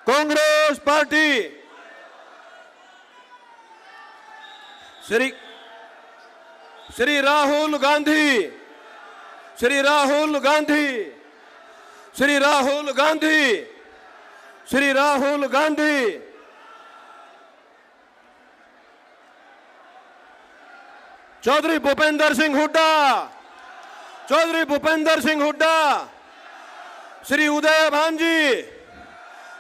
Congress party, Shri Rahul Gandhi, Shri Rahul Gandhi, Shri Rahul Gandhi, Shri Rahul Gandhi, Chaudhary Bhupendra Singh Hooda, Chaudhary Bhupendra Singh Hooda, Shri Uday भांजी,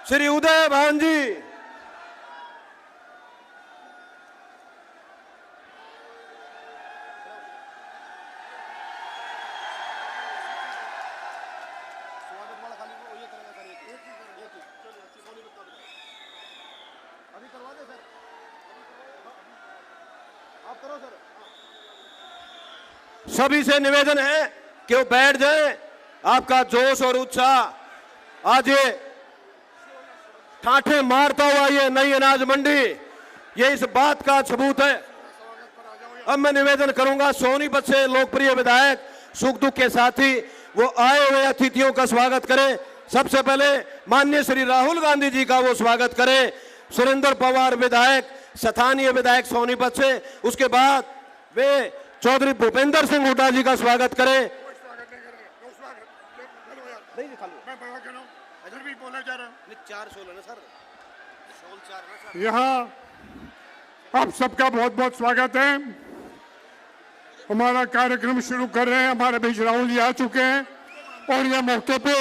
श्री उदय भांजी, सभी से निवेदन है कि वो बैठ जाएं। आपका जोश और उत्साह आज ये ठाठे मारता हुआ ये नई अनाज मंडी, ये इस बात का सबूत है। अब मैं निवेदन करूंगा सोनीपत से लोकप्रिय विधायक सुख दुख के साथी वो आए हुए अतिथियों का स्वागत करें। सबसे पहले माननीय श्री राहुल गांधी जी का वो स्वागत करें। सुरेंद्र पवार विधायक, स्थानीय विधायक सोनीपत से, उसके बाद वे चौधरी भूपेंद्र सिंह हुड्डा जी का स्वागत करें। यहाँ आप सबका बहुत बहुत स्वागत है। हमारा कार्यक्रम शुरू कर रहे हैं। हमारे बीच राहुल जी आ चुके हैं और यह मौके पे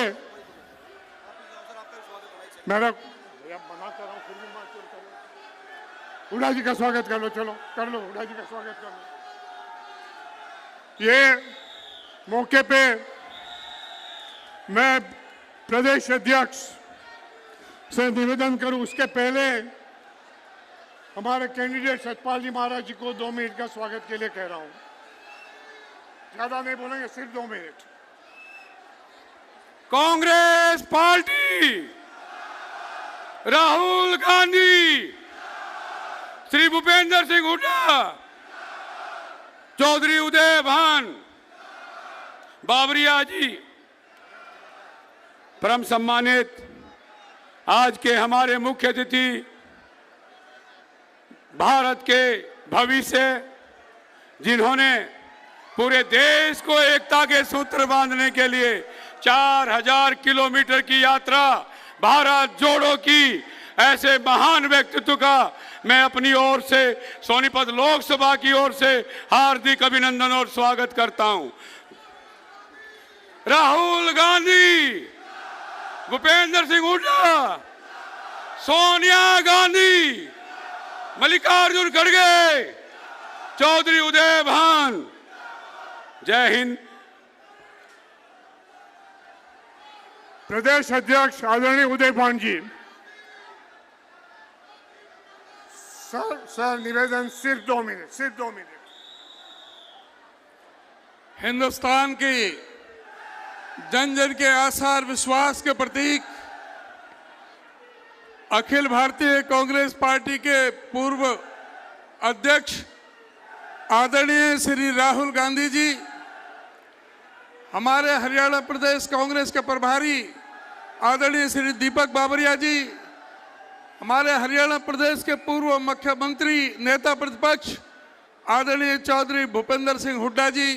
मेरा मना कर रहा हूँ, हुड्डा जी का स्वागत कर लो। चलो कर लो, हुड्डा जी का स्वागत कर लो। ये मौके पे मैं प्रदेश अध्यक्ष से निवेदन करूं, उसके पहले हमारे कैंडिडेट सतपाल जी महाराज जी को 2 मिनट का स्वागत के लिए कह रहा हूं। ज्यादा नहीं बोलेंगे, सिर्फ 2 मिनट। कांग्रेस पार्टी, राहुल गांधी, श्री भूपेंद्र सिंह हुड्डा, चौधरी उदय भान, बाबरिया जी, परम सम्मानित आज के हमारे मुख्य अतिथि, भारत के भविष्य, जिन्होंने पूरे देश को एकता के सूत्र बांधने के लिए 4000 किलोमीटर की यात्रा भारत जोड़ो की, ऐसे महान व्यक्तित्व का मैं अपनी ओर से, सोनीपत लोकसभा की ओर से हार्दिक अभिनंदन और स्वागत करता हूं। राहुल गांधी, भूपेंद्र सिंह हुड्डा, सोनिया गांधी, मल्लिकार्जुन खड़गे, चौधरी उदय भान। जय हिंद। प्रदेश अध्यक्ष आदरणीय उदय भान जी, सर निवेदन सिर्फ 2 मिनट, सिर्फ 2 मिनट। हिंदुस्तान की जन जन के आशा और विश्वास के प्रतीक अखिल भारतीय कांग्रेस पार्टी के पूर्व अध्यक्ष आदरणीय श्री राहुल गांधी जी, हमारे हरियाणा प्रदेश कांग्रेस के प्रभारी आदरणीय श्री दीपक बाबरिया जी, हमारे हरियाणा प्रदेश के पूर्व मुख्यमंत्री नेता प्रतिपक्ष आदरणीय चौधरी भूपेंद्र सिंह हुड्डा जी,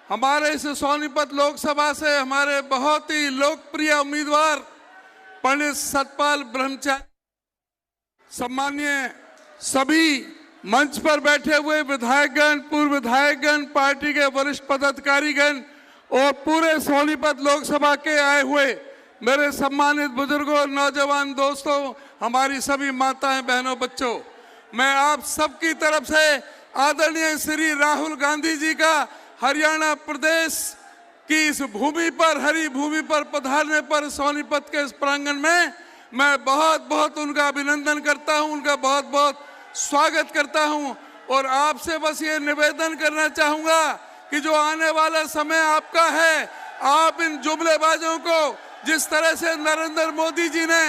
हमारे इस सोनीपत लोकसभा से हमारे बहुत ही लोकप्रिय उम्मीदवार पंडित सतपाल ब्रह्मचारी, सम्मानीय सभी मंच पर बैठे हुए विधायकगण, पूर्व विधायकगण, पार्टी के वरिष्ठ पदाधिकारीगण और पूरे सोनीपत लोकसभा के आए हुए मेरे सम्मानित बुजुर्गों, नौजवान दोस्तों, हमारी सभी माताएं, बहनों, बच्चों, मैं आप सबकी तरफ से आदरणीय श्री राहुल गांधी जी का हरियाणा प्रदेश की इस भूमि पर, हरी भूमि पर पधारने पर सोनीपत के इस प्रांगण में मैं बहुत बहुत उनका अभिनंदन करता हूं, उनका बहुत बहुत स्वागत करता हूं। और आपसे बस ये निवेदन करना चाहूंगा कि जो आने वाला समय आपका है, आप इन जुमलेबाजों को, जिस तरह से नरेंद्र मोदी जी ने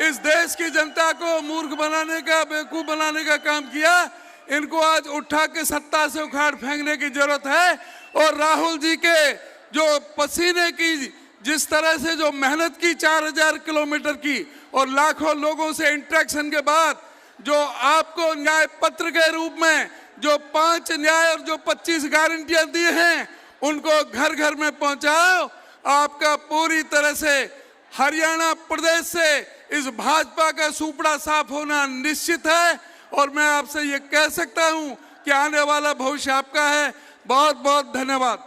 इस देश की जनता को मूर्ख बनाने का, बेवकूफ बनाने का काम किया, इनको आज उठा के सत्ता से उखाड़ फेंकने की जरूरत है। और राहुल जी के जो पसीने की जिस तरह से जो मेहनत की 4000 किलोमीटर की और लाखों लोगों से इंटरेक्शन के बाद जो आपको न्याय पत्र के रूप में जो 5 न्याय और जो 25 गारंटियां दी हैं उनको घर घर में पहुंचाओ। आपका पूरी तरह से हरियाणा प्रदेश से इस भाजपा का सुपड़ा साफ होना निश्चित है और मैं आपसे ये कह सकता हूं कि आने वाला भविष्य आपका है। बहुत बहुत धन्यवाद।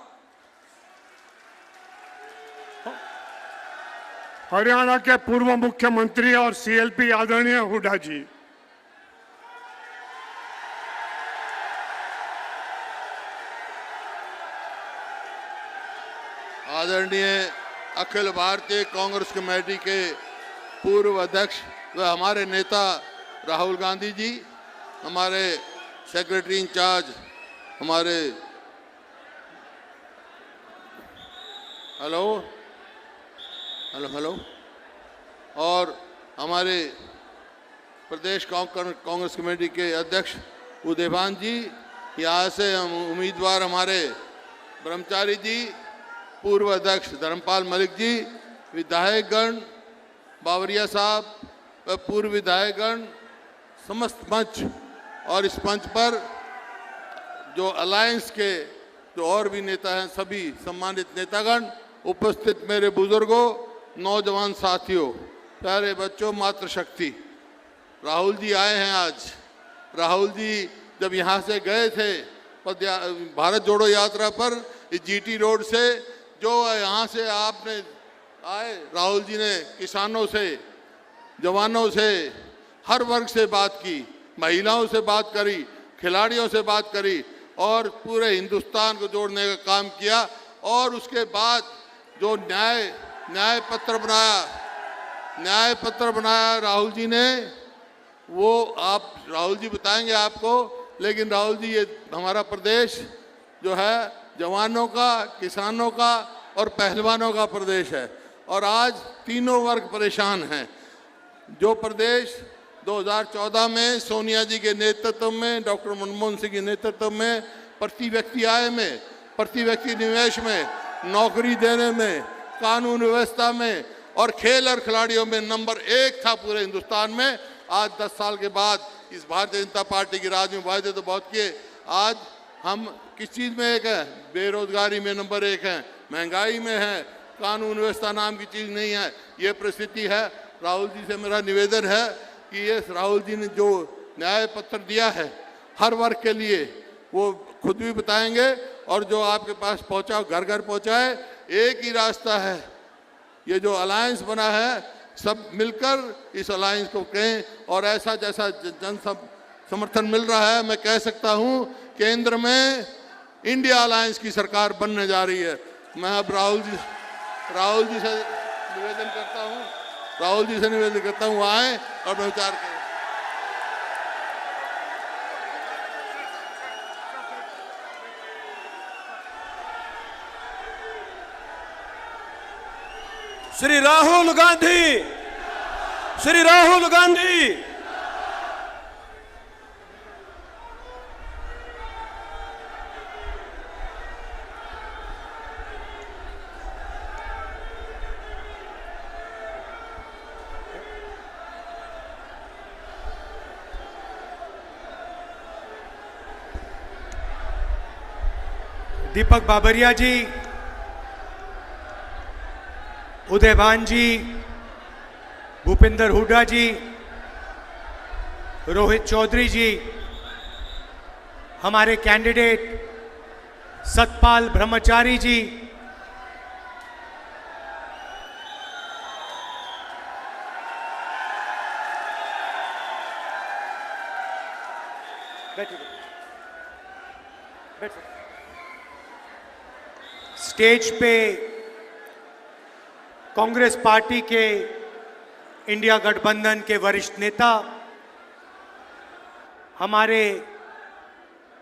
हरियाणा के पूर्व मुख्यमंत्री और सीएलपी आदरणीय हुड्डा जी। आदरणीय अखिल भारतीय कांग्रेस कमेटी के पूर्व अध्यक्ष व हमारे नेता राहुल गांधी जी, हमारे सेक्रेटरी इंचार्ज, हमारे हेलो हेलो हेलो और हमारे प्रदेश कांग्रेस कमेटी के अध्यक्ष उदयभान जी, यहाँ से हम उम्मीदवार हमारे ब्रह्मचारी जी, पूर्व अध्यक्ष धर्मपाल मलिक जी, विधायकगण, बावरिया साहब व पूर्व विधायकगण, समस्त मंच और इस मंच पर जो अलायंस के जो और भी नेता हैं, सभी सम्मानित नेतागण, उपस्थित मेरे बुजुर्गों, नौजवान साथियों, प्यारे बच्चों, मातृशक्ति, राहुल जी आए हैं आज। राहुल जी जब यहाँ से गए थे भारत जोड़ो यात्रा पर जीटी रोड से, जो यहाँ से आपने आए, राहुल जी ने किसानों से, जवानों से, हर वर्ग से बात की, महिलाओं से बात करी, खिलाड़ियों से बात करी और पूरे हिंदुस्तान को जोड़ने का काम किया। और उसके बाद जो न्याय पत्र बनाया राहुल जी ने, वो आप राहुल जी बताएंगे आपको, लेकिन राहुल जी ये हमारा प्रदेश जो है जवानों का, किसानों का और पहलवानों का प्रदेश है और आज तीनों वर्ग परेशान हैं। जो प्रदेश 2014 में सोनिया जी के नेतृत्व में, डॉक्टर मनमोहन सिंह के नेतृत्व में प्रति व्यक्ति आय में, प्रति व्यक्ति निवेश में, नौकरी देने में, कानून व्यवस्था में और खेल और खिलाड़ियों में नंबर 1 था पूरे हिंदुस्तान में, आज 10 साल के बाद इस भारतीय जनता पार्टी के राज में वायदे तो बहुत किए, आज हम किस चीज़ में एक है? बेरोजगारी में नंबर 1 है, महंगाई में है, कानून व्यवस्था नाम की चीज़ नहीं है। ये परिस्थिति है। राहुल जी से मेरा निवेदन है कि ये राहुल जी ने जो न्याय पत्र दिया है हर वर्ग के लिए, वो खुद भी बताएंगे और जो आपके पास पहुंचाओ, घर घर पहुंचाए। एक ही रास्ता है, ये जो अलायंस बना है, सब मिलकर इस अलायंस को कहें और ऐसा जैसा जन समर्थन मिल रहा है, मैं कह सकता हूं केंद्र में इंडिया अलायंस की सरकार बनने जा रही है। मैं अब राहुल जी से निवेदन करता हूं आए और विचार करें। श्री राहुल गांधी, श्री राहुल गांधी। दीपक बाबरिया जी, उदयभान जी, भूपेंद्र हुड्डा जी, रोहित चौधरी जी, हमारे कैंडिडेट सतपाल ब्रह्मचारी जी, स्टेज पे कांग्रेस पार्टी के इंडिया गठबंधन के वरिष्ठ नेता, हमारे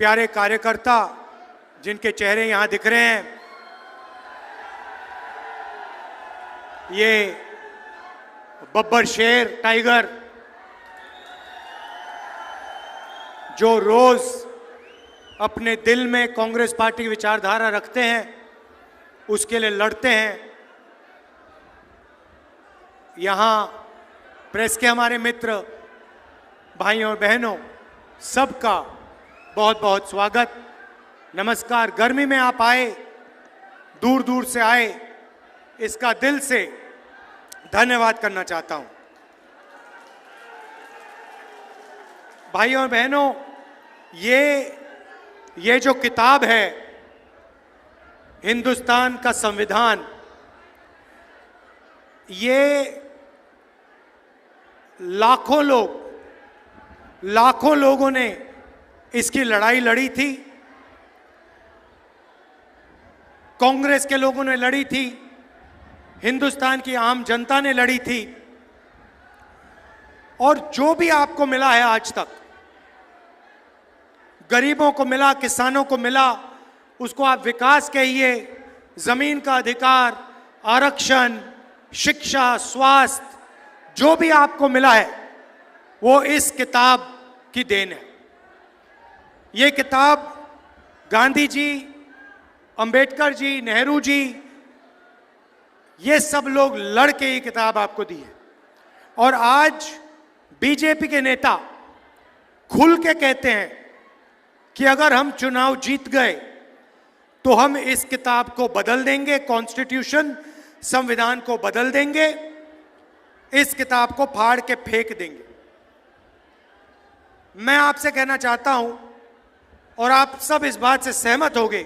प्यारे कार्यकर्ता जिनके चेहरे यहां दिख रहे हैं, ये बब्बर शेर टाइगर जो रोज अपने दिल में कांग्रेस पार्टी की विचारधारा रखते हैं, उसके लिए लड़ते हैं, यहाँ प्रेस के हमारे मित्र भाइयों और बहनों, सबका बहुत बहुत स्वागत, नमस्कार। गर्मी में आप आए, दूर दूर से आए, इसका दिल से धन्यवाद करना चाहता हूं। भाइयों और बहनों, ये जो किताब है हिंदुस्तान का संविधान, ये लाखों लोगों ने इसकी लड़ाई लड़ी थी। कांग्रेस के लोगों ने लड़ी थी, हिंदुस्तान की आम जनता ने लड़ी थी, और जो भी आपको मिला है आज तक, गरीबों को मिला, किसानों को मिला, उसको आप विकास कहिए, जमीन का अधिकार, आरक्षण, शिक्षा, स्वास्थ्य, जो भी आपको मिला है वो इस किताब की देन है। ये किताब गांधी जी, अंबेडकर जी, नेहरू जी, ये सब लोग लड़ के ये किताब आपको दी है। और आज बीजेपी के नेता खुल के कहते हैं कि अगर हम चुनाव जीत गए तो हम इस किताब को बदल देंगे, कॉन्स्टिट्यूशन, संविधान को बदल देंगे, इस किताब को फाड़ के फेंक देंगे। मैं आपसे कहना चाहता हूं, और आप सब इस बात से सहमत होंगे,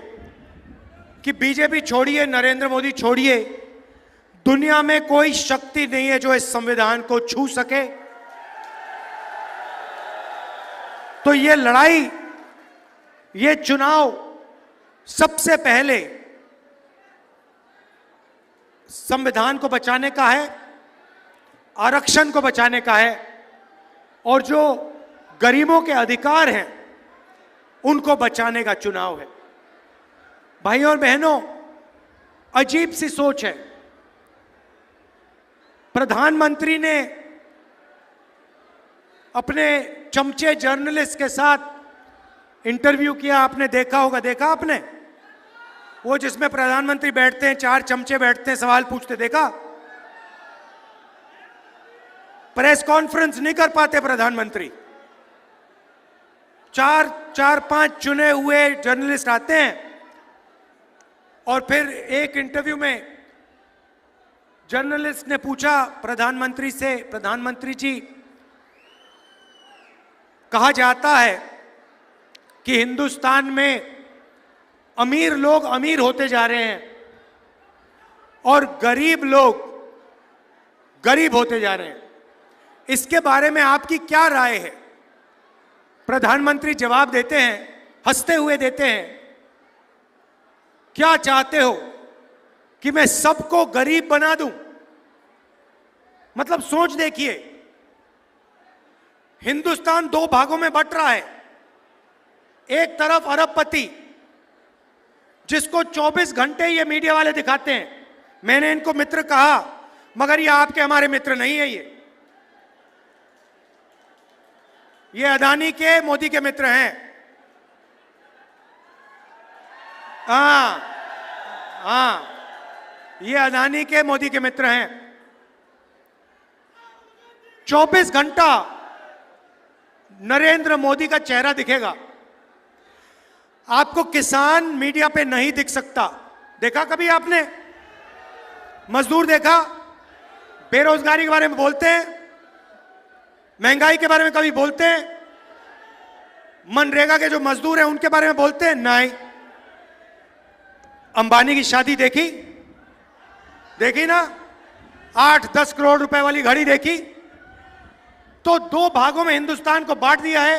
कि बीजेपी छोड़िए, नरेंद्र मोदी छोड़िए, दुनिया में कोई शक्ति नहीं है जो इस संविधान को छू सके। तो ये लड़ाई, ये चुनाव सबसे पहले संविधान को बचाने का है, आरक्षण को बचाने का है, और जो गरीबों के अधिकार हैं उनको बचाने का चुनाव है। भाइयों और बहनों, अजीब सी सोच है। प्रधानमंत्री ने अपने चमचे जर्नलिस्ट के साथ इंटरव्यू किया, आपने देखा होगा, देखा आपने? वो जिसमें प्रधानमंत्री बैठते हैं, 4 चमचे बैठते हैं, सवाल पूछते, देखा? प्रेस कॉन्फ्रेंस नहीं कर पाते प्रधानमंत्री, 4-5 चुने हुए जर्नलिस्ट आते हैं, और फिर एक इंटरव्यू में जर्नलिस्ट ने पूछा प्रधानमंत्री से, प्रधानमंत्री जी, कहा जाता है कि हिंदुस्तान में अमीर लोग अमीर होते जा रहे हैं और गरीब लोग गरीब होते जा रहे हैं, इसके बारे में आपकी क्या राय है? प्रधानमंत्री जवाब देते हैं, हंसते हुए देते हैं, क्या चाहते हो कि मैं सबको गरीब बना दूं? मतलब सोच देखिए, हिंदुस्तान 2 भागों में बंट रहा है। एक तरफ अरबपति, जिसको 24 घंटे ये मीडिया वाले दिखाते हैं, मैंने इनको मित्र कहा, मगर ये आपके हमारे मित्र नहीं है। ये अदानी के, मोदी के मित्र हैं। हाँ, ये अदानी के, मोदी के मित्र हैं। 24 घंटा नरेंद्र मोदी का चेहरा दिखेगा, आपको किसान मीडिया पे नहीं दिख सकता। देखा कभी आपने? मजदूर देखा? बेरोजगारी के बारे में बोलते हैं, महंगाई के बारे में कभी बोलते हैं? मनरेगा के जो मजदूर हैं उनके बारे में बोलते हैं? नहीं। अंबानी की शादी देखी? देखी ना? 8-10 करोड़ रुपए वाली घड़ी देखी? तो 2 भागों में हिंदुस्तान को बांट दिया है।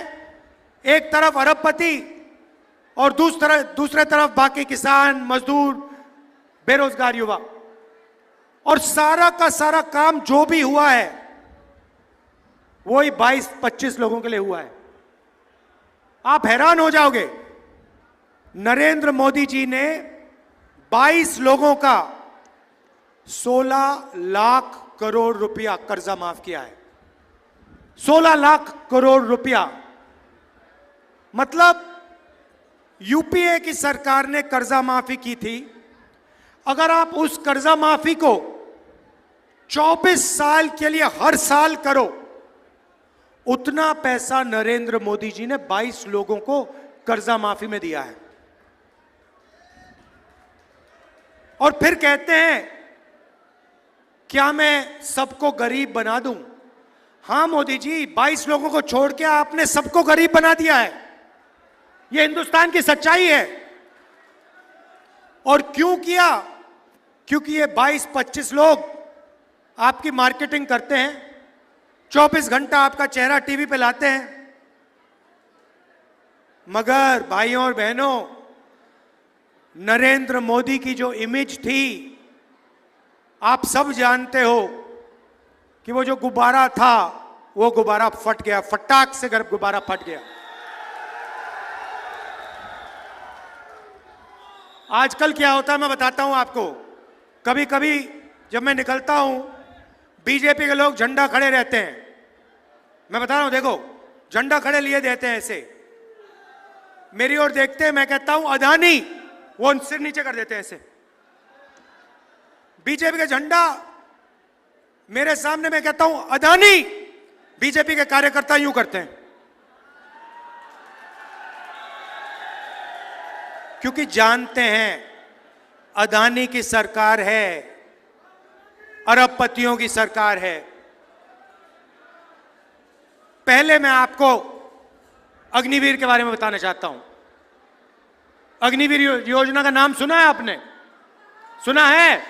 एक तरफ अरबपति और दूसरे तरफ बाकी किसान, मजदूर, बेरोजगार युवा। और सारा का सारा काम जो भी हुआ है वही 22-25 लोगों के लिए हुआ है। आप हैरान हो जाओगे, नरेंद्र मोदी जी ने 22 लोगों का 16 लाख करोड़ रुपया कर्जा माफ किया है। 16 लाख करोड़ रुपया, मतलब यूपीए की सरकार ने कर्जा माफी की थी। अगर आप उस कर्जा माफी को 24 साल के लिए हर साल करो, उतना पैसा नरेंद्र मोदी जी ने 22 लोगों को कर्जा माफी में दिया है। और फिर कहते हैं क्या मैं सबको गरीब बना दूं? हां मोदी जी, 22 लोगों को छोड़ के आपने सबको गरीब बना दिया है। यह हिंदुस्तान की सच्चाई है। और क्यों किया? क्योंकि ये 22-25 लोग आपकी मार्केटिंग करते हैं, 24 घंटा आपका चेहरा टीवी पे लाते हैं। मगर भाइयों और बहनों, नरेंद्र मोदी की जो इमेज थी, आप सब जानते हो कि वो जो गुब्बारा था, वो गुब्बारा फट गया, फटाक से गुब्बारा फट गया। आजकल क्या होता है मैं बताता हूं आपको। कभी कभी जब मैं निकलता हूं, बीजेपी के लोग झंडा खड़े रहते हैं। मैं बता रहा हूं, देखो झंडा खड़े लिए देते हैं ऐसे, मेरी ओर देखते हैं, मैं कहता हूं अदानी, वो सिर नीचे कर देते हैं ऐसे। बीजेपी का झंडा मेरे सामने, मैं कहता हूं अदानी, बीजेपी के कार्यकर्ता यूं करते हैं। क्योंकि जानते हैं अदानी की सरकार है, अरबपतियों की सरकार है। पहले मैं आपको अग्निवीर के बारे में बताना चाहता हूं। अग्निवीर योजना का नाम सुना है आपने? सुना है?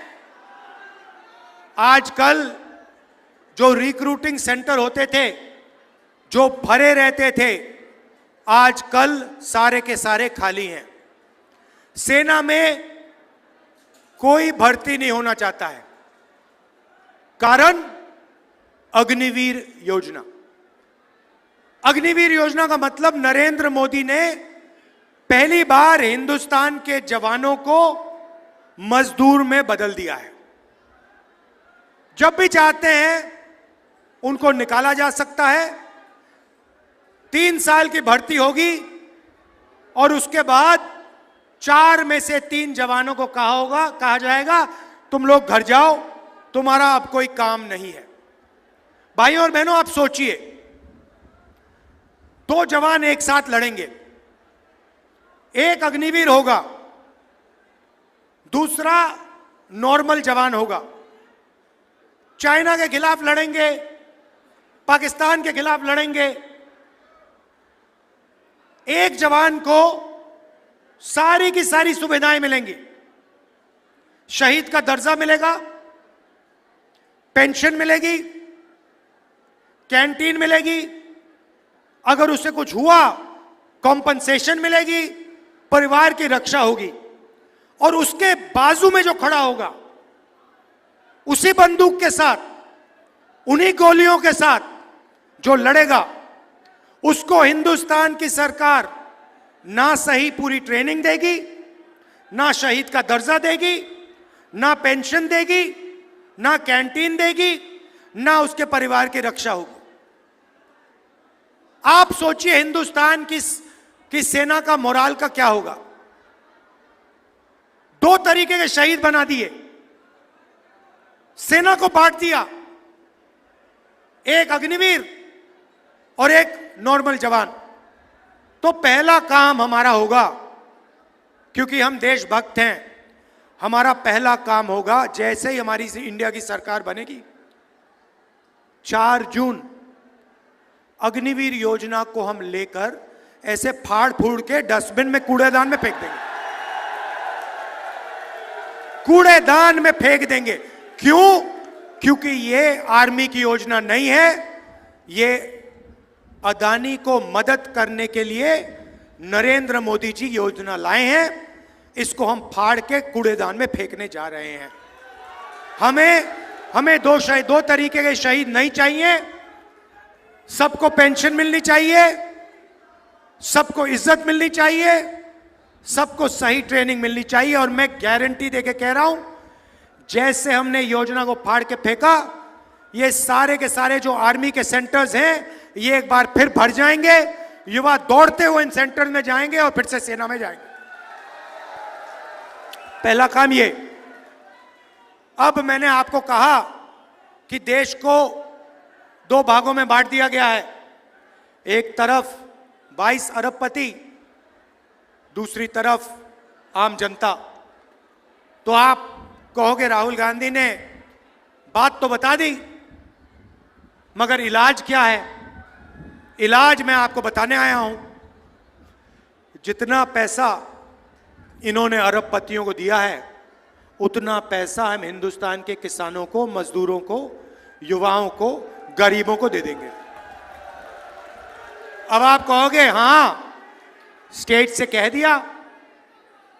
आजकल जो रिक्रूटिंग सेंटर होते थे, जो भरे रहते थे, आजकल सारे के सारे खाली हैं। सेना में कोई भर्ती नहीं होना चाहता है। कारण अग्निवीर योजना। अग्निवीर योजना का मतलब नरेंद्र मोदी ने पहली बार हिंदुस्तान के जवानों को मजदूर में बदल दिया है। जब भी चाहते हैं उनको निकाला जा सकता है। 3 साल की भर्ती होगी और उसके बाद 4 में से 3 जवानों को कहा जाएगा तुम लोग घर जाओ, तुम्हारा अब कोई काम नहीं है। भाइयों और बहनों, आप सोचिए, 2 जवान एक साथ लड़ेंगे, एक अग्निवीर होगा, दूसरा नॉर्मल जवान होगा। चाइना के खिलाफ लड़ेंगे, पाकिस्तान के खिलाफ लड़ेंगे। एक जवान को सारी की सारी सुविधाएं मिलेंगी। शहीद का दर्जा मिलेगा, पेंशन मिलेगी, कैंटीन मिलेगी, अगर उसे कुछ हुआ कॉम्पनसेशन मिलेगी, परिवार की रक्षा होगी। और उसके बाजू में जो खड़ा होगा, उसी बंदूक के साथ, उन्हीं गोलियों के साथ जो लड़ेगा, उसको हिंदुस्तान की सरकार ना सही पूरी ट्रेनिंग देगी, ना शहीद का दर्जा देगी, ना पेंशन देगी, ना कैंटीन देगी, ना उसके परिवार की रक्षा होगी। आप सोचिए हिंदुस्तान की सेना का मोराल का क्या होगा। 2 तरीके के शहीद बना दिए, सेना को बांट दिया, एक अग्निवीर और एक नॉर्मल जवान। तो पहला काम हमारा होगा, क्योंकि हम देशभक्त हैं, हमारा पहला काम होगा, जैसे ही हमारी इंडिया की सरकार बनेगी, 4 जून अग्निवीर योजना को हम लेकर ऐसे फाड़ फूड़ के डस्टबिन में, कूड़ेदान में फेंक देंगे। कूड़ेदान में फेंक देंगे। क्यों? क्योंकि ये आर्मी की योजना नहीं है, ये अदानी को मदद करने के लिए नरेंद्र मोदी जी योजना लाए हैं। इसको हम फाड़ के कूड़ेदान में फेंकने जा रहे हैं। हमें 2 तरीके के शहीद नहीं चाहिए। सबको पेंशन मिलनी चाहिए, सबको इज्जत मिलनी चाहिए, सबको सही ट्रेनिंग मिलनी चाहिए। और मैं गारंटी देके कह रहा हूं, जैसे हमने योजना को फाड़ के फेंका, ये सारे के सारे जो आर्मी के सेंटर्स हैं, ये एक बार फिर भर जाएंगे। युवा दौड़ते हुए इन सेंटर्स में जाएंगे और फिर से सेना में जाएंगे। पहला काम ये। अब मैंने आपको कहा कि देश को दो भागों में बांट दिया गया है। एक तरफ 22 अरबपति, दूसरी तरफ आम जनता। तो आप कहोगे राहुल गांधी ने बात तो बता दी, मगर इलाज क्या है? इलाज मैं आपको बताने आया हूं। जितना पैसा इन्होंने अरबपतियों को दिया है, उतना पैसा हम हिंदुस्तान के किसानों को, मजदूरों को, युवाओं को, गरीबों को दे देंगे। अब आप कहोगे हां, स्टेट से कह दिया,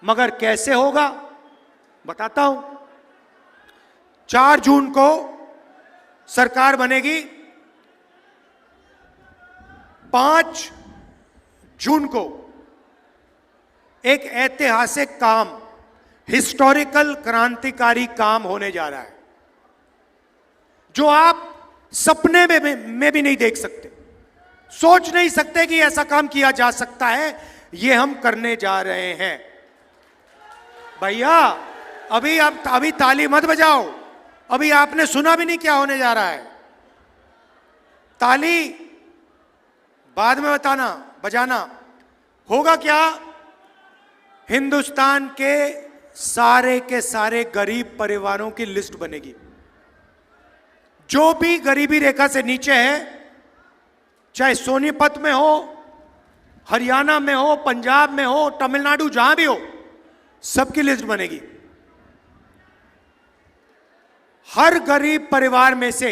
मगर कैसे होगा? बताता हूं। 4 जून को सरकार बनेगी, 5 जून को एक ऐतिहासिक काम, हिस्टोरिकल क्रांतिकारी काम होने जा रहा है, जो आप सपने में भी नहीं देख सकते, सोच नहीं सकते कि ऐसा काम किया जा सकता है। ये हम करने जा रहे हैं। भैया अभी ताली मत बजाओ, अभी आपने सुना भी नहीं क्या होने जा रहा है। ताली बाद में बजाना। होगा क्या? हिंदुस्तान के सारे गरीब परिवारों की लिस्ट बनेगी। जो भी गरीबी रेखा से नीचे है, चाहे सोनीपत में हो, हरियाणा में हो, पंजाब में हो, तमिलनाडु, जहां भी हो, सबकी लिस्ट बनेगी। हर गरीब परिवार में से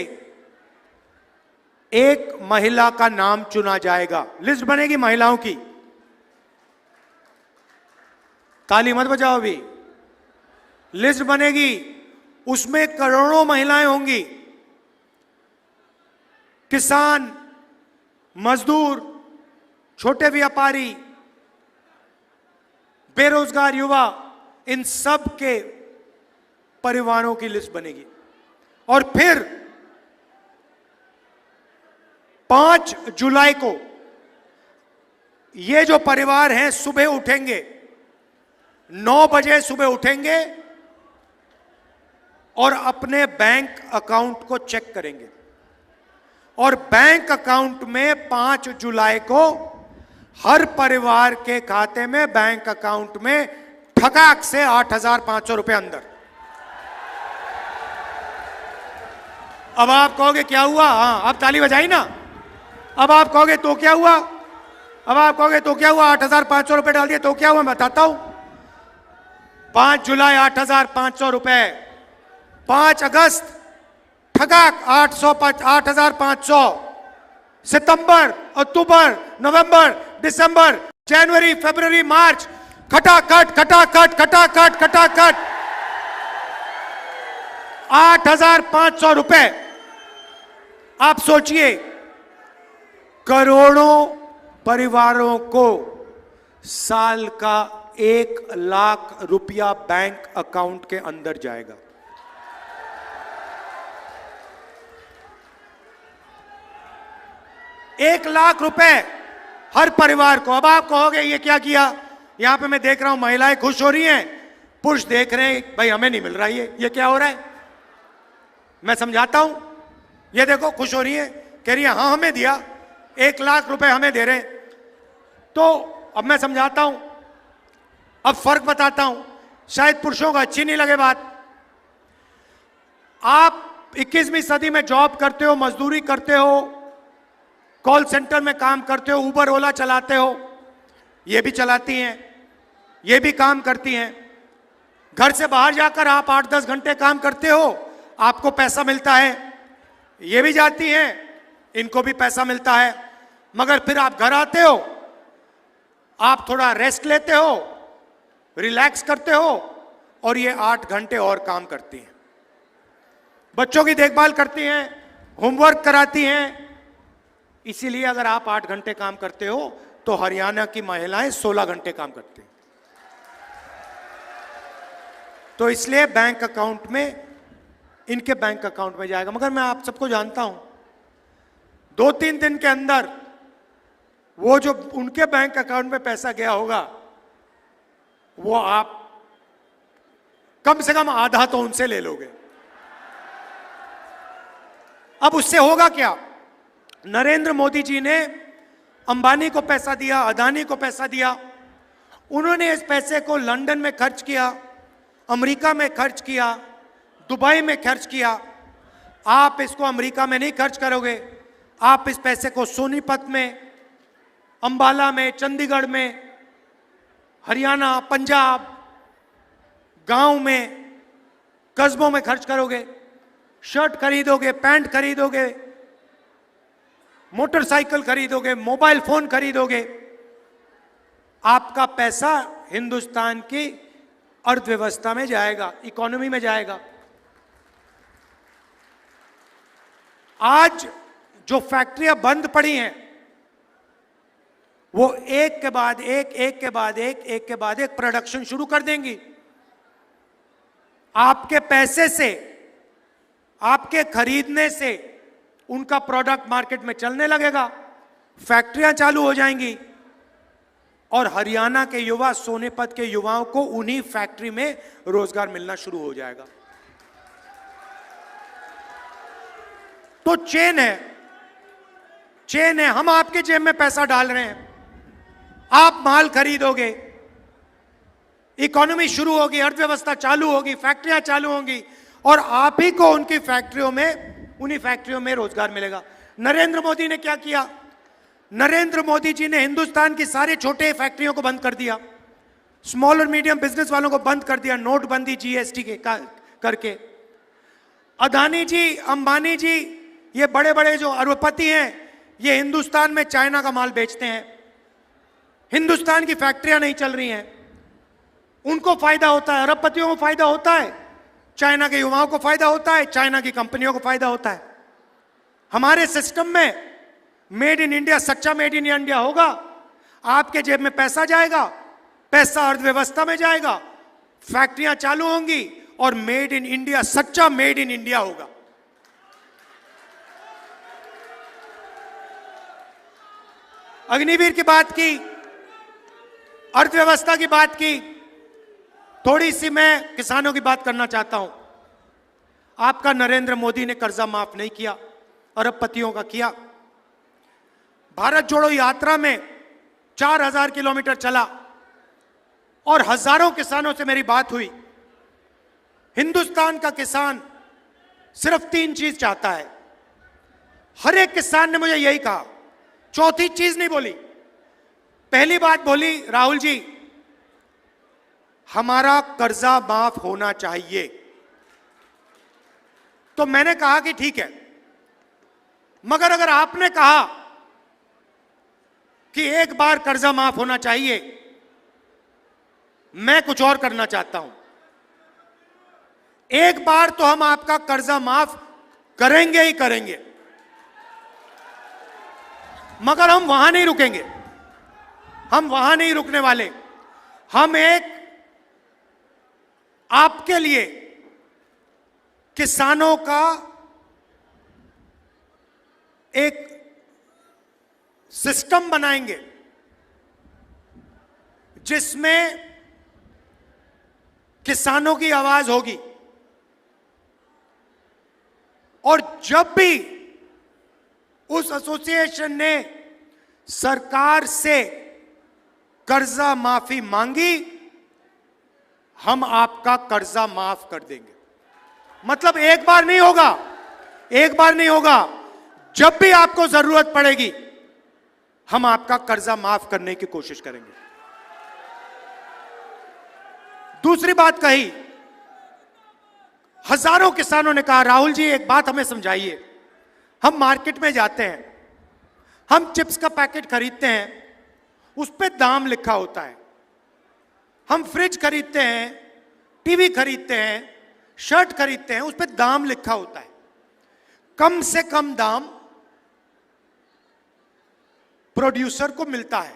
एक महिला का नाम चुना जाएगा। लिस्ट बनेगी महिलाओं की। ताली मत बजाओ अभी। लिस्ट बनेगी, उसमें करोड़ों महिलाएं होंगी। किसान, मजदूर, छोटे व्यापारी, बेरोजगार युवा, इन सब के परिवारों की लिस्ट बनेगी। और फिर 5 जुलाई को ये जो परिवार हैं सुबह उठेंगे, 9 बजे सुबह उठेंगे और अपने बैंक अकाउंट को चेक करेंगे। और बैंक अकाउंट में 5 जुलाई को हर परिवार के खाते में, बैंक अकाउंट में ठकाक से 8,500 रुपए अंदर। अब आप कहोगे क्या हुआ? हाँ, अब ताली बजाई ना। अब आप कहोगे तो क्या हुआ? 8,500 रुपए डाल दिए तो क्या हुआ? मैं बताता हूं। 5 जुलाई 8,500 रुपए, 5 अगस्त ठगाक 8,500, सितंबर, अक्टूबर, नवंबर, दिसंबर, जनवरी, फरवरी, मार्च, खटाखट 8,500 रुपए। आप सोचिए, करोड़ों परिवारों को साल का 1 लाख रुपया बैंक अकाउंट के अंदर जाएगा। एक लाख रुपए हर परिवार को। अब आप कहोगे ये क्या किया? यहां पे मैं देख रहा हूं महिलाएं खुश हो रही हैं, पुरुष देख रहे हैं भाई हमें नहीं मिल रहा ये क्या हो रहा है? मैं समझाता हूं। ये देखो खुश हो रही है, कह रही है हाँ हमें दिया, 1 लाख रुपए हमें दे रहे हैं। तो अब मैं समझाता हूं, अब फर्क बताता हूं, शायद पुरुषों को अच्छी नहीं लगे बात। आप 21वीं सदी में जॉब करते हो, मजदूरी करते हो, कॉल सेंटर में काम करते हो, उबर ओला चलाते हो, ये भी चलाती हैं, ये भी काम करती हैं। घर से बाहर जाकर आप 8-10 घंटे काम करते हो, आपको पैसा मिलता है। ये भी जाती हैं, इनको भी पैसा मिलता है। मगर फिर आप घर आते हो, आप थोड़ा रेस्ट लेते हो, रिलैक्स करते हो, और ये 8 घंटे और काम करती हैं। बच्चों की देखभाल करती हैं, होमवर्क कराती हैं। इसीलिए अगर आप 8 घंटे काम करते हो तो हरियाणा की महिलाएं 16 घंटे काम करती हैं। तो इसलिए बैंक अकाउंट में, इनके बैंक अकाउंट में जाएगा। मगर मैं आप सबको जानता हूं, 2-3 दिन के अंदर वो जो उनके बैंक अकाउंट में पैसा गया होगा, वो आप कम से कम आधा तो उनसे ले लोगे। अब उससे होगा क्या? नरेंद्र मोदी जी ने अंबानी को पैसा दिया, अदानी को पैसा दिया, उन्होंने इस पैसे को लंदन में खर्च किया, अमेरिका में खर्च किया, दुबई में खर्च किया। आप इसको अमेरिका में नहीं खर्च करोगे, आप इस पैसे को सोनीपत में, अंबाला में, चंडीगढ़ में, हरियाणा, पंजाब, गांव में, कस्बों में खर्च करोगे। शर्ट खरीदोगे, पैंट खरीदोगे, मोटरसाइकिल खरीदोगे, मोबाइल फोन खरीदोगे। आपका पैसा हिंदुस्तान की अर्थव्यवस्था में जाएगा, इकोनॉमी में जाएगा। आज जो फैक्ट्रियां बंद पड़ी हैं वो एक के बाद एक, एक के बाद एक, एक के बाद एक प्रोडक्शन शुरू कर देंगी। आपके पैसे से, आपके खरीदने से उनका प्रोडक्ट मार्केट में चलने लगेगा, फैक्ट्रियां चालू हो जाएंगी और हरियाणा के युवा, सोनीपत के युवाओं को उन्हीं फैक्ट्री में रोजगार मिलना शुरू हो जाएगा। तो चेन है, चेन है। हम आपके जेब में पैसा डाल रहे हैं, आप माल खरीदोगे, इकोनॉमी शुरू होगी, अर्थव्यवस्था चालू होगी, फैक्ट्रियां चालू होंगी और आप ही को उनकी फैक्ट्रियों में, उन्हीं फैक्ट्रियों में रोजगार मिलेगा। नरेंद्र मोदी ने क्या किया? नरेंद्र मोदी जी ने हिंदुस्तान की सारी छोटे फैक्ट्रियों को बंद कर दिया, स्मॉल और मीडियम बिजनेस वालों को बंद कर दिया, नोटबंदी, जीएसटी के करके। अदानी जी, अंबानी जी, ये बड़े बड़े जो अरबपति हैं, ये हिंदुस्तान में चाइना का माल बेचते हैं, हिंदुस्तान की फैक्ट्रियां नहीं चल रही हैं, उनको फायदा होता है, अरबपतियों को फायदा होता है, चाइना के युवाओं को फायदा होता है, चाइना की कंपनियों को फायदा होता है। हमारे सिस्टम में मेड इन इंडिया, सच्चा मेड इन इंडिया होगा, आपके जेब में पैसा जाएगा, पैसा अर्थव्यवस्था में जाएगा, फैक्ट्रियां चालू होंगी और मेड इन इंडिया, सच्चा मेड इन इंडिया होगा। अग्निवीर की बात की, अर्थव्यवस्था की बात की, थोड़ी सी मैं किसानों की बात करना चाहता हूं। आपका नरेंद्र मोदी ने कर्जा माफ नहीं किया, अरबपतियों का किया। भारत जोड़ो यात्रा में 4000 किलोमीटर चला और हजारों किसानों से मेरी बात हुई। हिंदुस्तान का किसान सिर्फ 3 चीज चाहता है। हर एक किसान ने मुझे यही कहा, चौथी चीज नहीं बोली। पहली बात बोली, राहुल जी हमारा कर्जा माफ होना चाहिए। तो मैंने कहा कि ठीक है, मगर अगर आपने कहा कि एक बार कर्जा माफ होना चाहिए, मैं कुछ और करना चाहता हूं। एक बार तो हम आपका कर्जा माफ करेंगे ही करेंगे, मगर हम वहां नहीं रुकेंगे, हम वहां नहीं रुकने वाले। हम एक आपके लिए किसानों का एक सिस्टम बनाएंगे जिसमें किसानों की आवाज होगी और जब भी उस एसोसिएशन ने सरकार से कर्जा माफी मांगी, हम आपका कर्जा माफ कर देंगे। मतलब एक बार नहीं होगा, एक बार नहीं होगा, जब भी आपको जरूरत पड़ेगी हम आपका कर्जा माफ करने की कोशिश करेंगे। दूसरी बात कही, हजारों किसानों ने कहा, राहुल जी एक बात हमें समझाइए। हम मार्केट में जाते हैं, हम चिप्स का पैकेट खरीदते हैं, उस पे दाम लिखा होता है। हम फ्रिज खरीदते हैं, टीवी खरीदते हैं, शर्ट खरीदते हैं, उस पे दाम लिखा होता है। कम से कम दाम प्रोड्यूसर को मिलता है,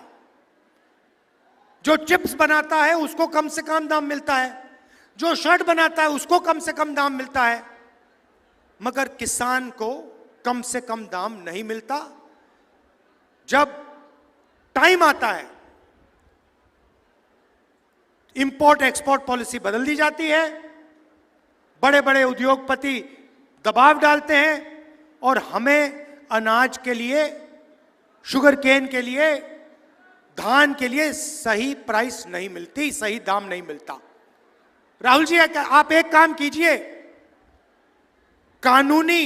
जो चिप्स बनाता है उसको कम से कम दाम मिलता है, जो शर्ट बनाता है उसको कम से कम दाम मिलता है, मगर किसान को कम से कम दाम नहीं मिलता। जब टाइम आता है, इंपोर्ट एक्सपोर्ट पॉलिसी बदल दी जाती है, बड़े बड़े उद्योगपति दबाव डालते हैं और हमें अनाज के लिए, शुगर केन के लिए, धान के लिए सही प्राइस नहीं मिलती, सही दाम नहीं मिलता। राहुल जी, आप एक काम कीजिए, कानूनी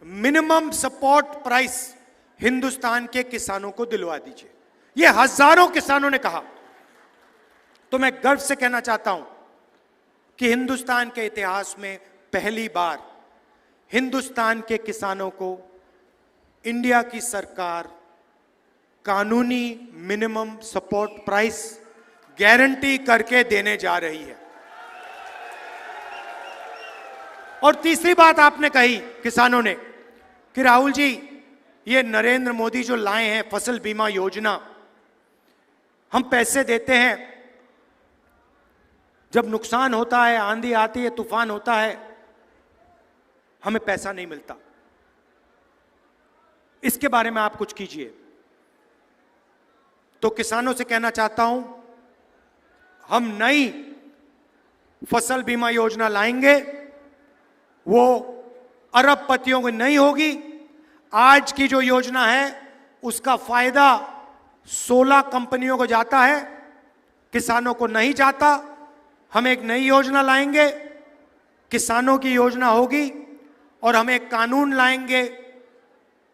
मिनिमम सपोर्ट प्राइस हिंदुस्तान के किसानों को दिलवा दीजिए। ये हजारों किसानों ने कहा। तो मैं गर्व से कहना चाहता हूं कि हिंदुस्तान के इतिहास में पहली बार हिंदुस्तान के किसानों को इंडिया की सरकार कानूनी मिनिमम सपोर्ट प्राइस गारंटी करके देने जा रही है। और तीसरी बात आपने कही किसानों ने कि राहुल जी, ये नरेंद्र मोदी जो लाए हैं फसल बीमा योजना, हम पैसे देते हैं, जब नुकसान होता है, आंधी आती है, तूफान होता है, हमें पैसा नहीं मिलता। इसके बारे में आप कुछ कीजिए। तो किसानों से कहना चाहता हूं, हम नई फसल बीमा योजना लाएंगे, वो अरबपतियों को नहीं होगी। आज की जो योजना है उसका फायदा 16 कंपनियों को जाता है, किसानों को नहीं जाता। हम एक नई योजना लाएंगे, किसानों की योजना होगी, और हम एक कानून लाएंगे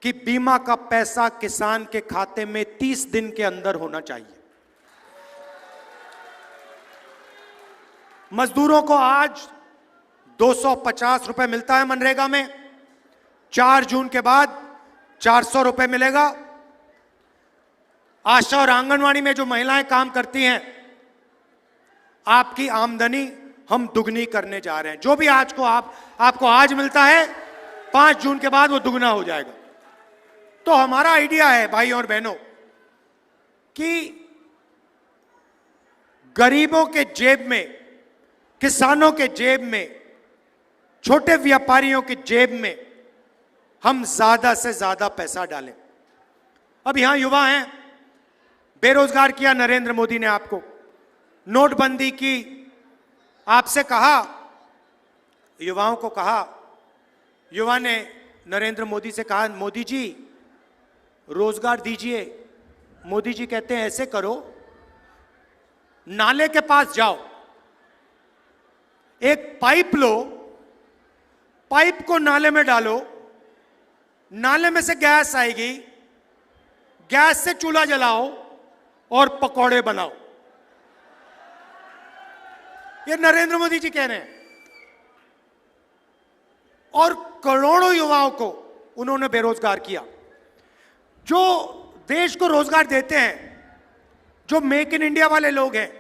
कि बीमा का पैसा किसान के खाते में 30 दिन के अंदर होना चाहिए। मजदूरों को आज 250 रुपए मिलता है मनरेगा में, 4 जून के बाद 400 रुपए मिलेगा। आशा और आंगनवाड़ी में जो महिलाएं काम करती हैं, आपकी आमदनी हम दुगनी करने जा रहे हैं। जो भी आज को आपको आज मिलता है, 5 जून के बाद वो दुगना हो जाएगा। तो हमारा आइडिया है भाई और बहनों कि गरीबों के जेब में, किसानों के जेब में, छोटे व्यापारियों की जेब में हम ज्यादा से ज्यादा पैसा डालें। अब यहां युवा हैं, बेरोजगार किया नरेंद्र मोदी ने आपको, नोटबंदी की, आपसे कहा, युवाओं को कहा, युवा ने नरेंद्र मोदी से कहा, मोदी जी रोजगार दीजिए। मोदी जी कहते हैं ऐसे करो, नाले के पास जाओ, एक पाइप लो, पाइप को नाले में डालो, नाले में से गैस आएगी, गैस से चूल्हा जलाओ और पकौड़े बनाओ। ये नरेंद्र मोदी जी कह रहे हैं। और करोड़ों युवाओं को उन्होंने बेरोजगार किया। जो देश को रोजगार देते हैं, जो मेक इन इंडिया वाले लोग हैं,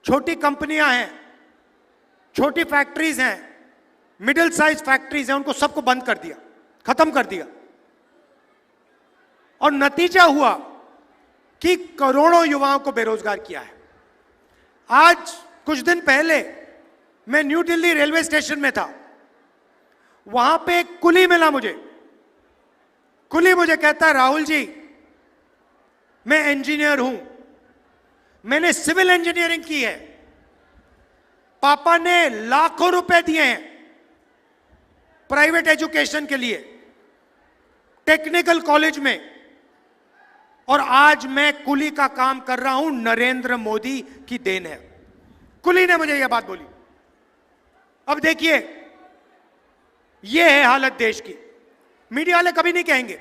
छोटी कंपनियां हैं, छोटी फैक्ट्रीज हैं, मिडिल साइज फैक्ट्रीज हैं, उनको सबको बंद कर दिया, खत्म कर दिया। और नतीजा हुआ कि करोड़ों युवाओं को बेरोजगार किया है। आज कुछ दिन पहले मैं न्यू दिल्ली रेलवे स्टेशन में था, वहां पे एक कुली मिला मुझे। कुली मुझे कहता है, राहुल जी मैं इंजीनियर हूं, मैंने सिविल इंजीनियरिंग की है, पापा ने लाखों रुपए दिए हैं प्राइवेट एजुकेशन के लिए, टेक्निकल कॉलेज में, और आज मैं कुली का काम कर रहा हूं, नरेंद्र मोदी की देन है। कुली ने मुझे यह बात बोली। अब देखिए, यह है हालत देश की। मीडिया वाले कभी नहीं कहेंगे।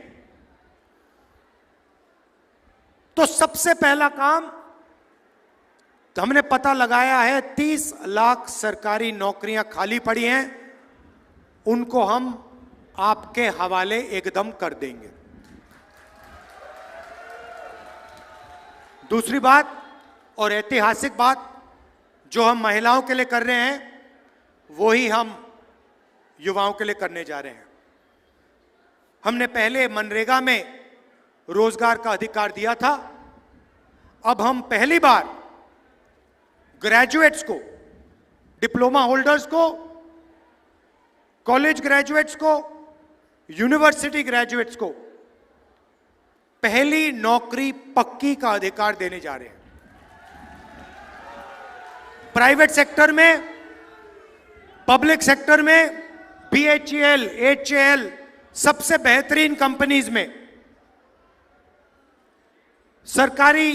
तो सबसे पहला काम तो हमने पता लगाया है, 30 लाख सरकारी नौकरियां खाली पड़ी हैं, उनको हम आपके हवाले एकदम कर देंगे। दूसरी बात और ऐतिहासिक बात, जो हम महिलाओं के लिए कर रहे हैं, वही हम युवाओं के लिए करने जा रहे हैं। हमने पहले मनरेगा में रोजगार का अधिकार दिया था, अब हम पहली बार ग्रेजुएट्स को, डिप्लोमा होल्डर्स को, कॉलेज ग्रेजुएट्स को, यूनिवर्सिटी ग्रेजुएट्स को पहली नौकरी पक्की का अधिकार देने जा रहे हैं। प्राइवेट सेक्टर में, पब्लिक सेक्टर में BHEL, HAL, सबसे बेहतरीन कंपनीज में, सरकारी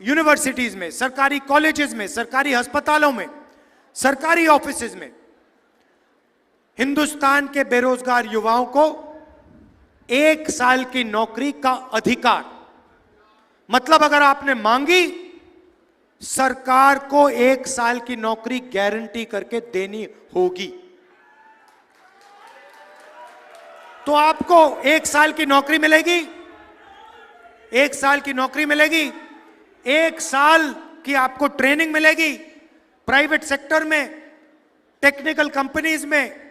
यूनिवर्सिटीज में, सरकारी कॉलेजेस में, सरकारी अस्पतालों में, सरकारी ऑफिसेज में हिंदुस्तान के बेरोजगार युवाओं को 1 साल की नौकरी का अधिकार, मतलब अगर आपने मांगी, सरकार को 1 साल की नौकरी गारंटी करके देनी होगी। तो आपको 1 साल की नौकरी मिलेगी, 1 साल की नौकरी मिलेगी, 1 साल की आपको ट्रेनिंग मिलेगी प्राइवेट सेक्टर में, टेक्निकल कंपनीज में,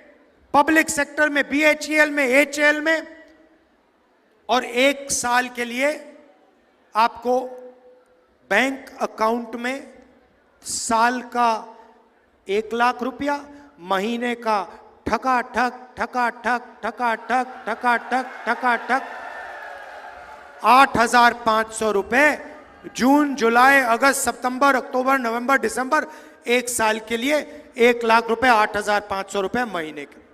पब्लिक सेक्टर में, BHEL में, HAL में, और 1 साल के लिए आपको बैंक अकाउंट में साल का 1 लाख रुपया, महीने का ठकाठक ठकाठक ठकाठक ठकाठक ठकाठक 8,500 रुपए, जून, जुलाई, अगस्त, सितंबर, अक्टूबर, नवंबर, दिसंबर, 1 साल के लिए 1 लाख रुपए, 8,500 रुपए महीने के।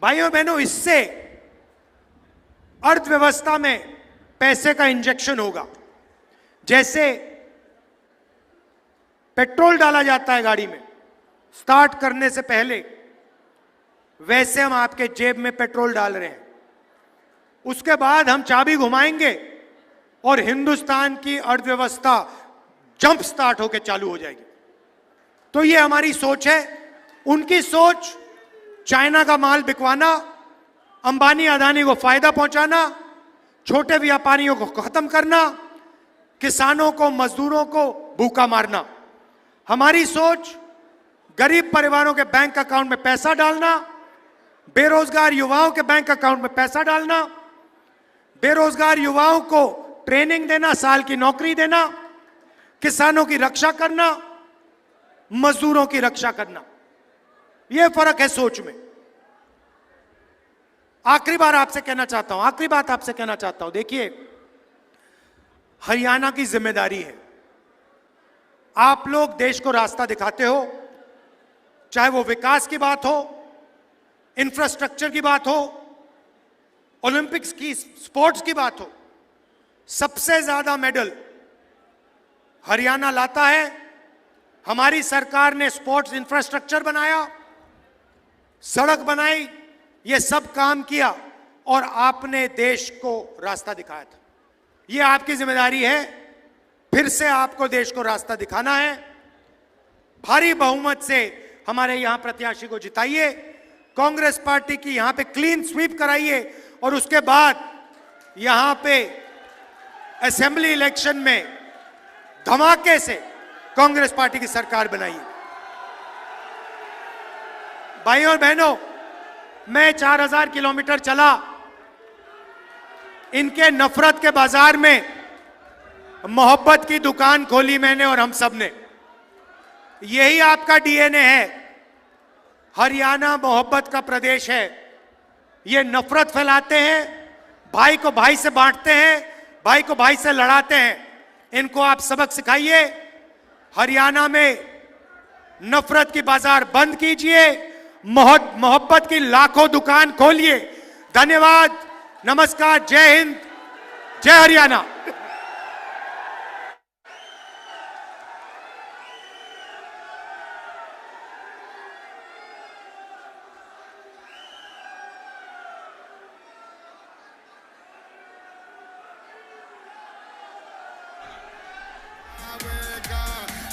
भाइयों बहनों, इससे अर्थव्यवस्था में पैसे का इंजेक्शन होगा। जैसे पेट्रोल डाला जाता है गाड़ी में स्टार्ट करने से पहले, वैसे हम आपके जेब में पेट्रोल डाल रहे हैं। उसके बाद हम चाबी घुमाएंगे और हिंदुस्तान की अर्थव्यवस्था जंप स्टार्ट होकर चालू हो जाएगी। तो ये हमारी सोच है। उनकी सोच चाइना का माल बिकवाना, अंबानी अदानी को फायदा पहुंचाना, छोटे व्यापारियों को खत्म करना, किसानों को, मजदूरों को भूखा मारना। हमारी सोच गरीब परिवारों के बैंक अकाउंट में पैसा डालना, बेरोजगार युवाओं के बैंक अकाउंट में पैसा डालना, बेरोजगार युवाओं को ट्रेनिंग देना, साल की नौकरी देना, किसानों की रक्षा करना, मजदूरों की रक्षा करना। यह फर्क है सोच में। आखिरी बात आपसे कहना चाहता हूं, देखिए, हरियाणा की जिम्मेदारी है। आप लोग देश को रास्ता दिखाते हो, चाहे वो विकास की बात हो, इंफ्रास्ट्रक्चर की बात हो, ओलंपिक्स की, स्पोर्ट्स की बात हो। सबसे ज्यादा मेडल हरियाणा लाता है। हमारी सरकार ने स्पोर्ट्स इंफ्रास्ट्रक्चर बनाया, सड़क बनाई, ये सब काम किया और आपने देश को रास्ता दिखाया था। ये आपकी जिम्मेदारी है, फिर से आपको देश को रास्ता दिखाना है। भारी बहुमत से हमारे यहां प्रत्याशी को जिताइए, कांग्रेस पार्टी की यहां पे क्लीन स्वीप कराइए और उसके बाद यहां पे असेंबली इलेक्शन में धमाके से कांग्रेस पार्टी की सरकार बनाइए। भाइयों और बहनों, मैं 4,000 किलोमीटर चला, इनके नफरत के बाजार में मोहब्बत की दुकान खोली मैंने और हम सब ने। यही आपका डीएनए है। हरियाणा मोहब्बत का प्रदेश है। ये नफरत फैलाते हैं, भाई को भाई से बांटते हैं, भाई को भाई से लड़ाते हैं। इनको आप सबक सिखाइए। हरियाणा में नफरत की बाजार बंद कीजिए, मोहब्बत की लाखों दुकान खोलिए। धन्यवाद, नमस्कार, जय हिंद, जय हरियाणा।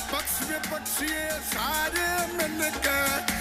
पक्ष में पक्षी सारे मिलकर